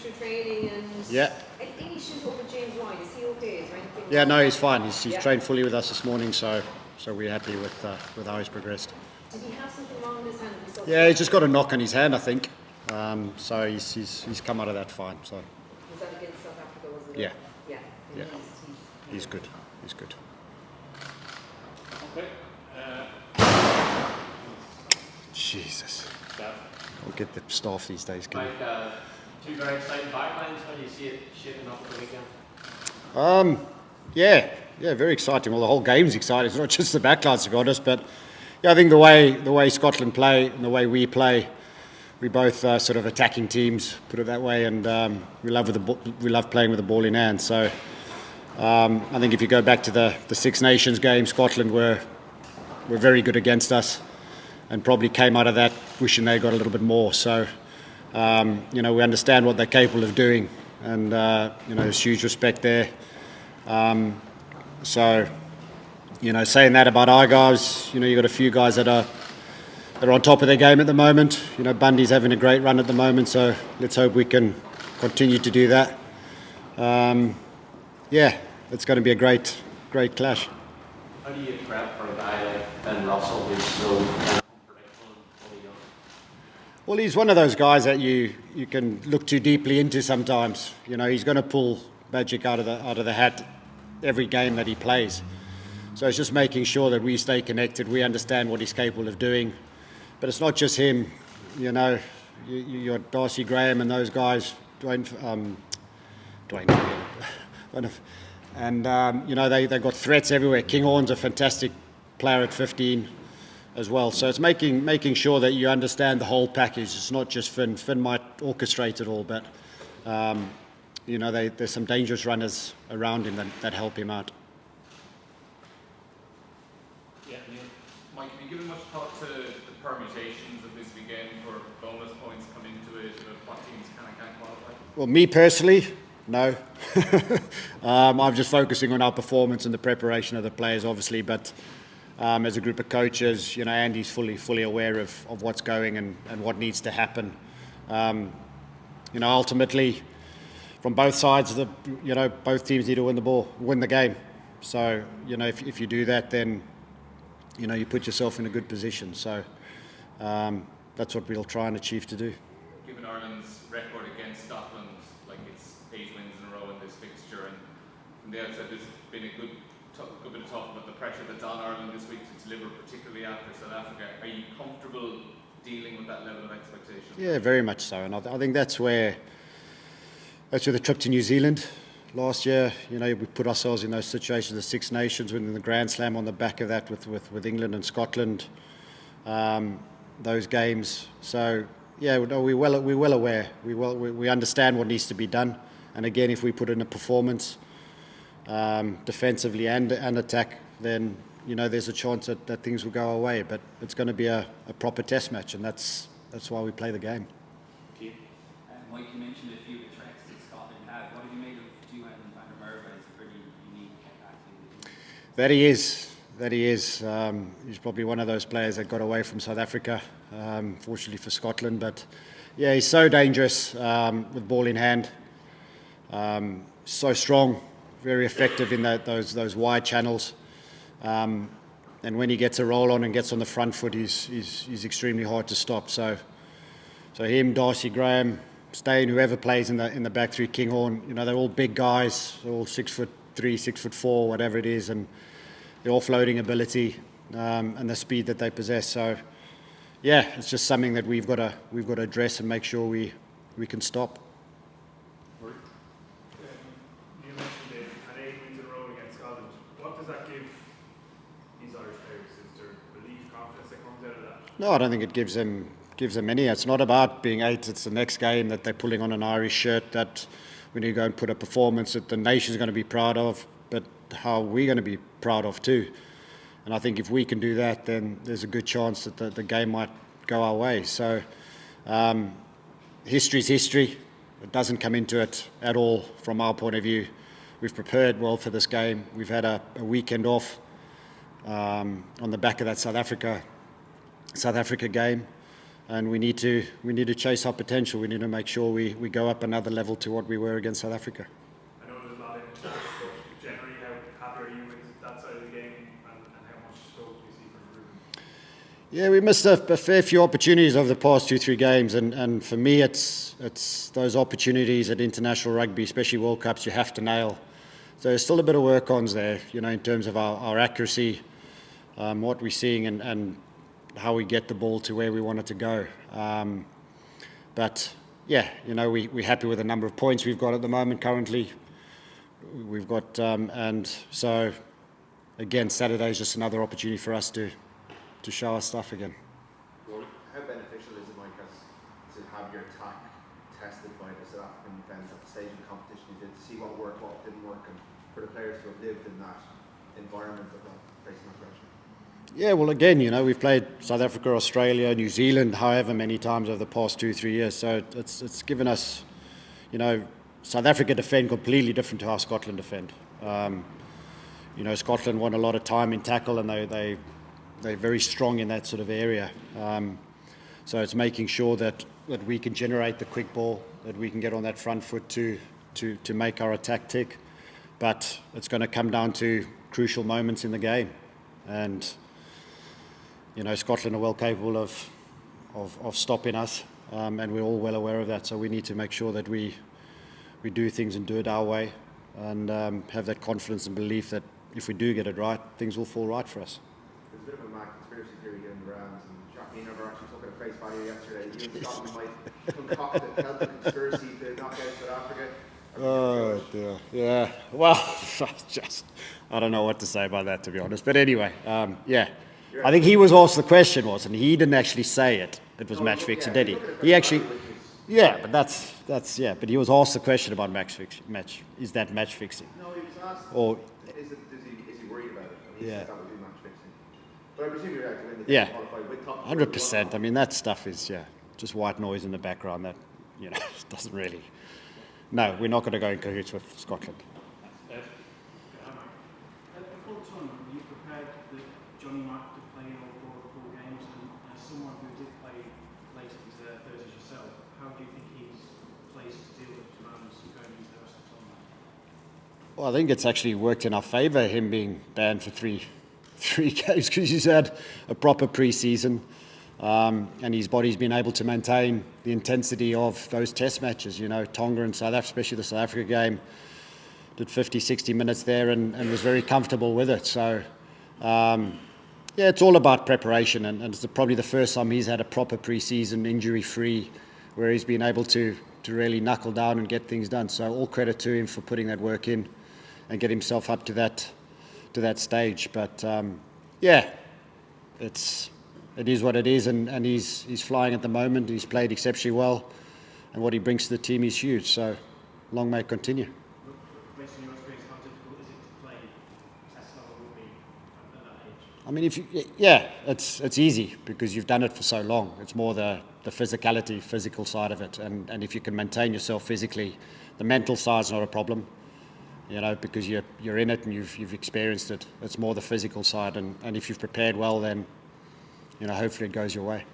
through training and any issues over James Ryan? Is he okay? Is there anything? Yeah, no, he's fine. He's trained fully with us this morning, so we're happy with how he's progressed. Did he have something wrong with his hand? Yeah, he's just got a knock on his hand, I think. So he's come out of that fine. So. Was that against South Africa? Was it? Yeah. Yeah. He's good. He's good. Okay. Jesus. I'll get the staff these days. Mike, two very exciting backlines. How do you see it shaping up for the weekend? Yeah, very exciting. Well, the whole game's exciting. It's not just the backlines, to be honest, but yeah, I think the way Scotland play and the way we play, we both sort of attacking teams, put it that way, and we love playing with the ball in hand. So I think if you go back to the Six Nations game, Scotland were very good against us, and probably came out of that wishing they got a little bit more. So we understand what they're capable of doing, and there's huge respect there. So saying that about our guys, you've got a few guys that are on top of their game at the moment. Bundy's having a great run at the moment, so let's hope we can continue to do that. It's going to be a great clash. How do you prep for a guy like Ben Russell who's so unpredictable and fully young? Well, he's one of those guys that you can look too deeply into sometimes. He's going to pull magic out of the hat every game that he plays. So it's just making sure that we stay connected, we understand what he's capable of doing. But it's not just him, you're Darcy Graham and those guys, Dwayne, they've got threats everywhere. Kinghorn's a fantastic player at 15 as well. So it's making sure that you understand the whole package. It's not just Finn. Finn might orchestrate it all, but there's some dangerous runners around him that help him out. Yeah, Neil. Mike, have you given much thought to the permutations of this weekend for bonus points come into it, what teams can and can't qualify? Well, me personally, no. I'm just focusing on our performance and the preparation of the players, obviously, but as a group of coaches, Andy's fully aware of what's going and what needs to happen. Ultimately, from both sides, both teams need to win the game. So, if you do that, then you put yourself in a good position. So that's what we'll try and achieve to do. Given Ireland's record against Scotland, like it's 8 wins in a row in this fixture, and from the outset there's been a good bit of talk about the pressure that's on Ireland this week to deliver, particularly after South Africa. Are you comfortable dealing with that level of expectation? Yeah, very much so. And I think that's where the trip to New Zealand last year, we put ourselves in those situations, the Six Nations, winning the Grand Slam on the back of that with England and Scotland, those games. So, we're well aware. We understand what needs to be done. And again, if we put in a performance defensively and attack, then, there's a chance that things will go away. But it's going to be a proper test match, and that's why we play the game. Mike, you mentioned a few of the threats that Scotland had. What have you made of Duhan van der Merwe? He's a pretty unique athlete. That he is. He's probably one of those players that got away from South Africa, fortunately for Scotland. But yeah, he's so dangerous with ball in hand. So strong, very effective in those wide channels. And when he gets a roll on and gets on the front foot, he's extremely hard to stop. So him, Darcy Graham, Steyn, whoever plays in the back three, Kinghorn, they're all big guys, they're all 6'3", 6'4", whatever it is, and the offloading ability and the speed that they possess. So, yeah, it's just something that we've got to address and make sure we can stop. You mentioned they had 8 wins in a row against Scotland. What does that give these Irish players? Is there belief, confidence that comes out of that? No, I don't think it gives them any. It's not about being 8. It's the next game that they're pulling on an Irish shirt that we need to go and put a performance that the nation's going to be proud of, but how we're going to be proud of too. And I think if we can do that, then there's a good chance that the game might go our way. So history's history. It doesn't come into it at all from our point of view. We've prepared well for this game. We've had a weekend off on the back of that South Africa game. and we need to chase our potential. We need to make sure we go up another level to what we were against South Africa. I know there's a lot in it, but generally, how happy are you with that side of the game, and how much scope do you see for improvement? Yeah, we missed a fair few opportunities over the past 2-3 games, and for me, it's those opportunities at international rugby, especially World Cups, you have to nail. So there's still a bit of work on there, in terms of our accuracy, what we're seeing, and how we get the ball to where we want it to go. But yeah, we're happy with the number of points we've got at the moment currently. We've got, and so again, Saturday is just another opportunity for us to show our stuff again. How beneficial is it, Mike, to have your attack tested by the South African defence at the stage of the competition you did, to see what worked, what didn't work, and for the players to have lived in that environment of facing that pressure? Yeah, well, again, we've played South Africa, Australia, New Zealand, however many times over the past 2-3 years. So it's given us, South Africa defend completely different to how Scotland defend. Scotland want a lot of time in tackle, and they're very strong in that sort of area. So it's making sure that we can generate the quick ball, that we can get on that front foot to make our attack tick. But it's going to come down to crucial moments in the game. And Scotland are well capable of stopping us, and we're all well aware of that. So we need to make sure that we do things and do it our way, and have that confidence and belief that if we do get it right, things will fall right for us. There's a bit of a mad conspiracy theory here in the rounds, and Jackie never actually took it at face value yesterday. You and Scotland might concoct a Celtic conspiracy to knock out South Africa. Oh dear, yeah. Well, I don't know what to say about that, to be honest. But anyway, yeah. I think he was asked the question, wasn't he? He didn't actually say it. It was match fixing, did he? He actually, yeah. But that's yeah. But he was asked the question about match. Is that match fixing? No, he was asked. Or is he worried about it? And he yeah. said that would be match fixing. But I presume you're right to win the Yeah. qualify with top. 100%. I mean, that stuff is just white noise in the background. That doesn't really. No, we're not going to go in cahoots with Scotland. Before the tournament, were you prepared that Johnny might have to play in all four games? And as someone who did play later into their 30s yourself, how do you think he's placed to deal with demands going into the rest of the tournament? Well, I think it's actually worked in our favour, him being banned for three games, because he's had a proper pre-season, and his body's been able to maintain the intensity of those test matches. Tonga and South Africa, especially the South Africa game, did 50, 60 minutes there and was very comfortable with it. So, yeah, it's all about preparation, and it's probably the first time he's had a proper pre-season, injury-free, where he's been able to really knuckle down and get things done. So all credit to him for putting that work in and get himself up to that stage. But yeah, it is what it is, and he's flying at the moment. He's played exceptionally well, and what he brings to the team is huge. So long may it continue. Based on your experience, how difficult is it to play test level rugby at that age? I mean, it's easy because you've done it for so long. It's more the physical side of it, and if you can maintain yourself physically, the mental side's not a problem. Because you're in it and you've experienced it. It's more the physical side, and if you've prepared well, then hopefully it goes your way.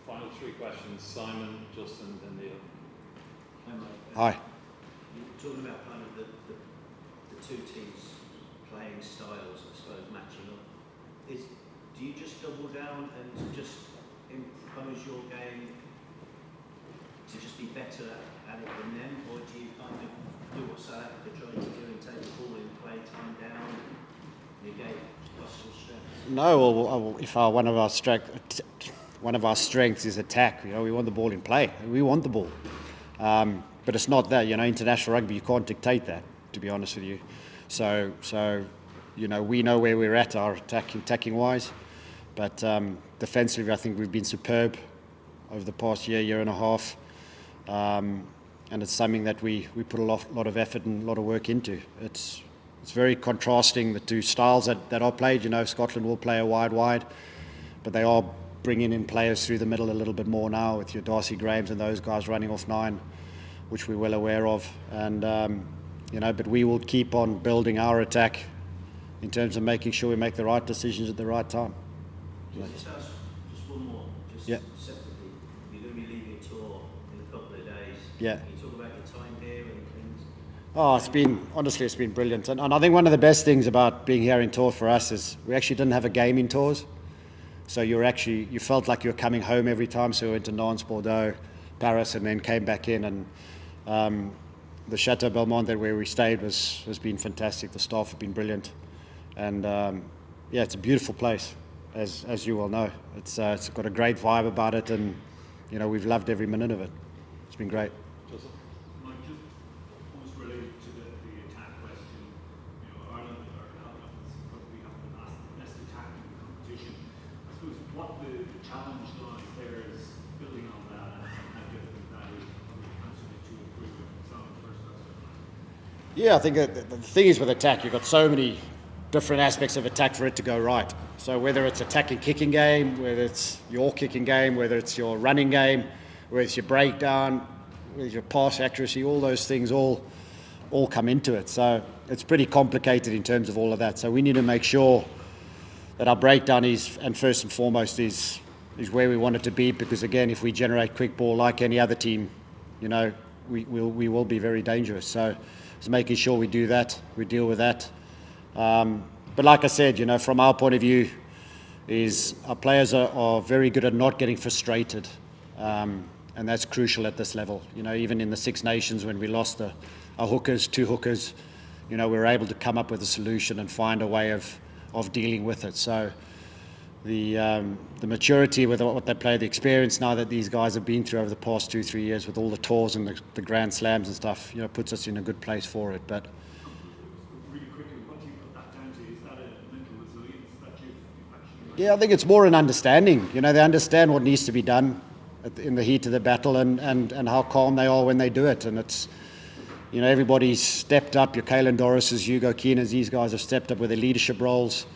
Final three questions: Simon, Justin, then Neil. Hi. You were talking about kind of the two teams playing styles, I suppose, matching up. Do you just double down and just impose your game to just be better at it than them, or do you kind of do what South Africa tried to do and take the ball in, play time down, negate possible strength? No, well, if one of our strengths is attack, we want the ball in play. We want the ball, but it's not that. International rugby, you can't dictate that. To be honest with you, so we know where we're at, our attacking wise, but defensively, I think we've been superb over the past year and a half. And it's something that we put a lot of effort and a lot of work into. It's very contrasting, the two styles that are played. Scotland will play a wide, but they are bringing in players through the middle a little bit more now with your Darcy Grahams and those guys running off 9, which we're well aware of. And but we will keep on building our attack in terms of making sure we make the right decisions at the right time. Just one more, Yeah. separately. Yeah. Can you talk about your time here and Oh, it's been brilliant. And I think one of the best things about being here in Tours for us is we actually didn't have a game in Tours. So you felt like you were coming home every time. So we went to Nantes, Bordeaux, Paris, and then came back in. And the Chateau Belmont where we stayed has been fantastic. The staff have been brilliant. And yeah, it's a beautiful place, as you all know. It's got a great vibe about it, and we've loved every minute of it. It's been great. Joseph? Mike, just almost related to the attack question. Ireland probably have the best attack in the competition. I suppose what the challenge lies there is building on that and how difficult that is constantly to improve it. So first question. Yeah, I think the thing is with attack, you've got so many different aspects of attack for it to go right. So whether it's attacking kicking game, whether it's your kicking game, whether it's your running game, whether it's your breakdown, whether it's your pass accuracy, all those things all come into it. So it's pretty complicated in terms of all of that. So we need to make sure that our breakdown is, and first and foremost, is where we want it to be, because again, if we generate quick ball like any other team, we will be very dangerous. So it's making sure we do that, we deal with that. But like I said, from our point of view, is our players are very good at not getting frustrated, and that's crucial at this level. Even in the Six Nations when we lost our hookers, two hookers, we were able to come up with a solution and find a way of dealing with it. So the maturity with what they play, the experience now that these guys have been through over the past 2-3 years with all the tours and the Grand Slams and stuff, puts us in a good place for it. But Really quickly, what do you put that down to? Is that a mental resilience that you've actually... yeah, I think it's more an understanding. They understand what needs to be done in the heat of the battle, and how calm they are when they do it. And it's, everybody's stepped up. Your Caelan Dorris's, Hugo Keenan's, these guys have stepped up with their leadership roles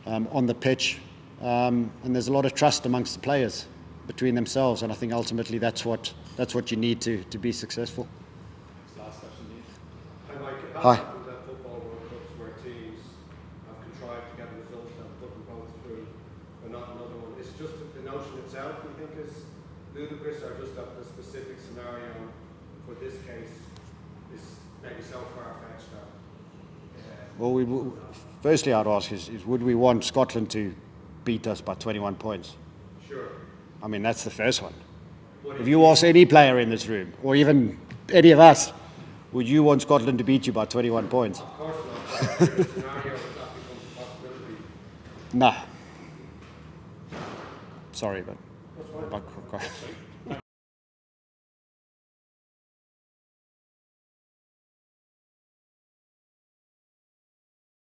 on the pitch. And there's a lot of trust amongst the players between themselves. And I think ultimately that's what you need to be successful. Last question, Ian. Hi, Mike. It has Hi. happened at football World Cups where teams have contrived to get a result and put them both through, but not another one. Is it just the notion itself you think is ludicrous, or just that the specific scenario for this case is maybe so far-fetched that... Well, firstly I'd ask is would we want Scotland to beat us by 21 points? Sure. I mean, that's the first one. If you ask any player in this room, or even any of us, would you want Scotland to beat you by 21 points? Of course not. But in a scenario that becomes a possibility. No. Sorry, but... That's fine.